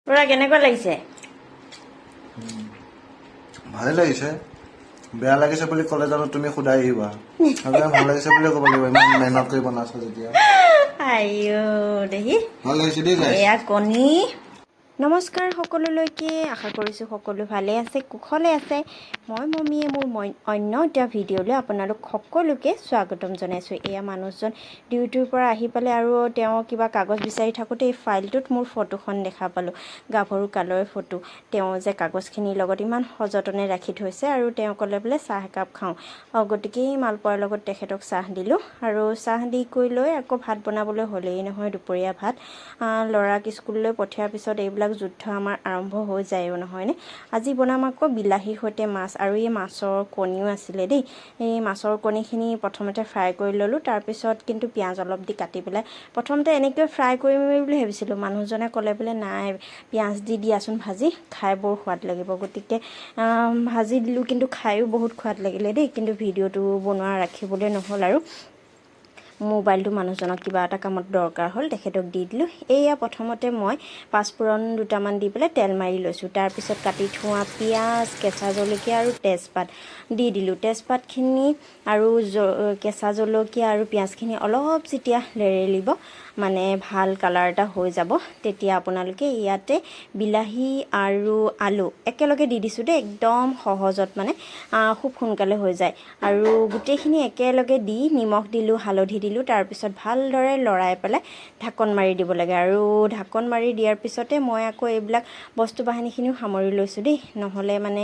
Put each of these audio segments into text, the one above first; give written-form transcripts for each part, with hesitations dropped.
পুৰা কেনেকুৱা লাগিছে? ভালে লাগিছে। বেয়া লাগিছে বুলি ক'লে জানো তুমি খুদাই আহিবা? ভাল লাগিছে বুলি ক'ব লাগিব, ইমান মেহনত কৰি বনাইছা যেতিয়া। আইও দেহি ভাল লাগিছে দেই গাইছ। এয়া কণী। নমস্কাৰ সকলোলৈকে, আশা কৰিছোঁ সকলো ভালে আছে, কুশলে আছে। মই মমীয়ে মোৰ অন্য এটা ভিডিঅ'লৈ আপোনালোক সকলোকে স্বাগতম জনাইছোঁ। এয়া মানুহজন ডিউটিৰ পৰা আহি পালে আৰু তেওঁ কিবা কাগজ বিচাৰি থাকোঁতে এই ফাইলটোত মোৰ ফটোখন দেখা পালোঁ, গাভৰু কালৰ ফটো। তেওঁ যে কাগজখিনিৰ লগত ইমান সযতনে ৰাখি থৈছে আৰু তেওঁ ক'লে বোলে চাহ একাপ খাওঁ। গতিকে মালপোৱাৰ লগত তেখেতক চাহ দিলোঁ আৰু চাহ দি কৰি লৈ আকৌ ভাত বনাবলৈ হ'লেই নহয়, দুপৰীয়া ভাত। ল'ৰাক স্কুললৈ পঠিওৱাৰ পিছত এইবিলাক যুদ্ধ আমাৰ আৰম্ভ হৈ যায়ও নহয়নে। আজি বনাম আকৌ বিলাহীৰ সৈতে মাছ, আৰু এই মাছৰ কণীও আছিলে দেই। এই মাছৰ কণীখিনি প্ৰথমতে ফ্ৰাই কৰি ল'লোঁ, তাৰপিছত কিন্তু পিঁয়াজ অলপ দি কাটি পেলাই প্ৰথমতে এনেকৈ ফ্ৰাই কৰিম বুলি ভাবিছিলোঁ। মানুহজনে ক'লে বোলে নাই পিঁয়াজ দি দিয়াচোন ভাজি, খাই বৰ সোৱাদ লাগিব। গতিকে ভাজি দিলোঁ, কিন্তু খায়ো বহুত সোৱাদ লাগিলে দেই। কিন্তু ভিডিঅ'টো বনোৱা ৰাখিবলৈ নহ'ল আৰু মোবাইলটো মানুহজনক কিবা এটা কামত দৰকাৰ হ'ল, তেখেতক দি দিলোঁ। এয়া প্ৰথমতে মই পাঁচফোৰণ দুটামান দি পেলাই তেল মাৰি লৈছোঁ। তাৰপিছত কাটি থোৱা পিঁয়াজ, কেঁচা জলকীয়া আৰু তেজপাত দি দিলোঁ। তেজপাতখিনি আৰু কেঁচা জলকীয়া আৰু পিঁয়াজখিনি অলপ যেতিয়া লেৰেলিব, মানে ভাল কালাৰ এটা হৈ যাব, তেতিয়া আপোনালোকে ইয়াতে বিলাহী আৰু আলু একেলগে দি দিছোঁ দেই। একদম সহজত মানে খুব সোনকালে হৈ যায়। আৰু গোটেইখিনি একেলগে দি নিমখ দিলোঁ, হালধি দিলোঁ, তাৰপিছত ভালদৰে লৰাই পেলাই ঢাকন মাৰি দিব লাগে। আৰু ঢাকন মাৰি দিয়াৰ পিছতে মই আকৌ এইবিলাক বস্তু বাহিনীখিনিও সামৰি লৈছোঁ দেই, নহ'লে মানে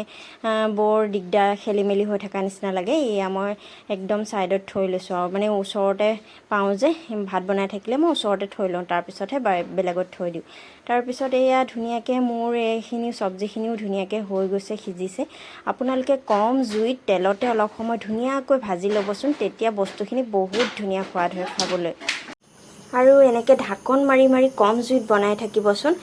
বৰ দিগদাৰ, খেলি মেলি হৈ থকা নিচিনা লাগে। এয়া মই একদম ছাইডত থৈ লৈছোঁ আৰু মানে ওচৰতে পাওঁ যে, ভাত বনাই থাকিলে মই ওচৰতে থৈ লওঁ, তাৰপিছতহে বেলেগত থৈ দিওঁ। তাৰপিছত এয়া ধুনীয়াকৈ মোৰ এইখিনি চব্জিখিনিও ধুনীয়াকৈ হৈ গৈছে, সিজিছে। আপোনালোকে কম জুইত তেলতে অলপ সময় ধুনীয়াকৈ ভাজি ল'বচোন, তেতিয়া বস্তুখিনি বহুত ধুনীয়া সোৱাদ হয় খাবলৈ। আৰু এনেকৈ ঢাকন মাৰি মাৰি কম জুইত বনাই থাকিবচোন,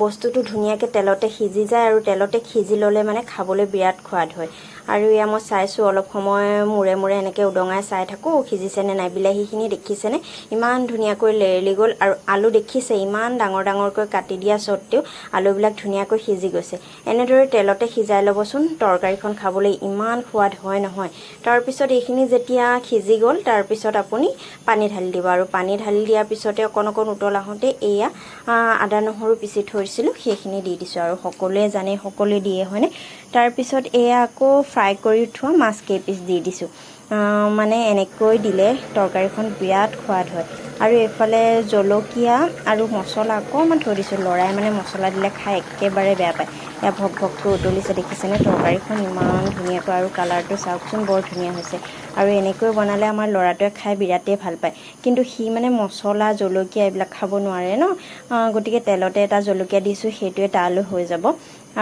বস্তুটো ধুনীয়াকৈ তেলতে সিজি যায়। আৰু তেলতে সিজি ল'লে মানে খাবলৈ বিৰাট সোৱাদ হয়। আৰু এয়া মই চাইছোঁ, অলপ সময় মূৰে মূৰে এনেকৈ উদঙাই চাই থাকোঁ সিজিছেনে নাই। বিলাহীখিনি দেখিছেনে ইমান ধুনীয়াকৈ লেৰেলি গ'ল। আৰু আলু দেখিছে, ইমান ডাঙৰ ডাঙৰকৈ কাটি দিয়া স্বত্তেও আলুবিলাক ধুনীয়াকৈ সিজি গৈছে। এনেদৰে তেলতে সিজাই ল'বচোন, তৰকাৰীখন খাবলৈ ইমান সোৱাদ হয় নহয়। তাৰপিছত এইখিনি যেতিয়া সিজি গ'ল, তাৰপিছত আপুনি পানী ঢালি দিব। আৰু পানী ঢালি দিয়াৰ পিছতে অকণ অকণ উতল আহোঁতে এয়া আদা নহৰু পিচি থৈছিলোঁ সেইখিনি দি দিছোঁ। আৰু সকলোৱে জানে, সকলোৱে দিয়ে হয়নে। তাৰপিছত এয়া আকৌ ফ্ৰাই কৰি থোৱা মাছ কেইপিচ দি দিছোঁ। মানে এনেকৈ দিলে তৰকাৰীখন বিৰাট সোৱাদ হয়। আৰু এইফালে জলকীয়া আৰু মছলা অকণমান থৈ দিছোঁ। ল'ৰাই মানে মছলা দিলে খাই একেবাৰে বেয়া পায়। এয়া ভক ভককৈ উতলিছে দেখিছেনে, তৰকাৰীখন ইমান ধুনীয়াকৈ, আৰু কালাৰটো চাওকচোন বৰ ধুনীয়া হৈছে। আৰু এনেকৈ বনালে আমাৰ ল'ৰাটোৱে খাই বিৰাটেই ভাল পায়। কিন্তু সি মানে মছলা জলকীয়া এইবিলাক খাব নোৱাৰে ন, গতিকে তেলতে এটা জলকীয়া দিছোঁ, সেইটোৱে তালৈ হৈ যাব।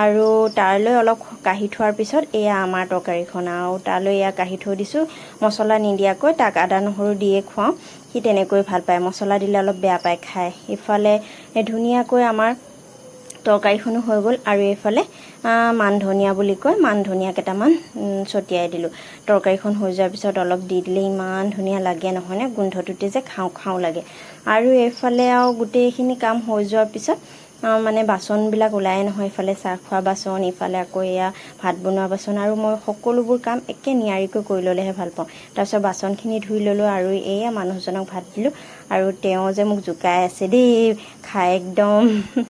আৰু তালৈ অলপ কাঢ়ি থোৱাৰ পিছত এয়া আমাৰ তৰকাৰীখন, আৰু তালৈ এয়া কাঢ়ি থৈ দিছোঁ মছলা নিদিয়াকৈ। তাক আদা নহৰু দিয়ে খুৱাওঁ, সি তেনেকৈ ভাল পায়, মছলা দিলে অলপ বেয়া পায় খাই। ইফালে ধুনীয়াকৈ আমাৰ তৰকাৰীখনো হৈ গ'ল। আৰু এইফালে মান ধনিয়া বুলি কয়, মান ধনিয়া কেইটামান ছটিয়াই দিলোঁ। তৰকাৰীখন হৈ যোৱাৰ পিছত অলপ দি দিলে ইমান ধুনীয়া লাগে নহয়নে, গোন্ধটোতে যে খাওঁ খাওঁ লাগে। আৰু এইফালে আৰু গোটেইখিনি কাম হৈ যোৱাৰ পিছত মানে বাচনবিলাক ওলাই নহয়, ইফালে চাহ খোৱা বাচন, ইফালে আকৌ এয়া ভাত বনোৱা বাচন। আৰু মই সকলোবোৰ কাম একে নিয়াৰিকৈ কৰি ল'লেহে ভাল পাওঁ। তাৰপিছত বাচনখিনি ধুই ল'লোঁ আৰু এয়া মানুহজনক ভাত দিলোঁ। আৰু তেওঁ যে মোক জোকাই আছে দেই খাই একদম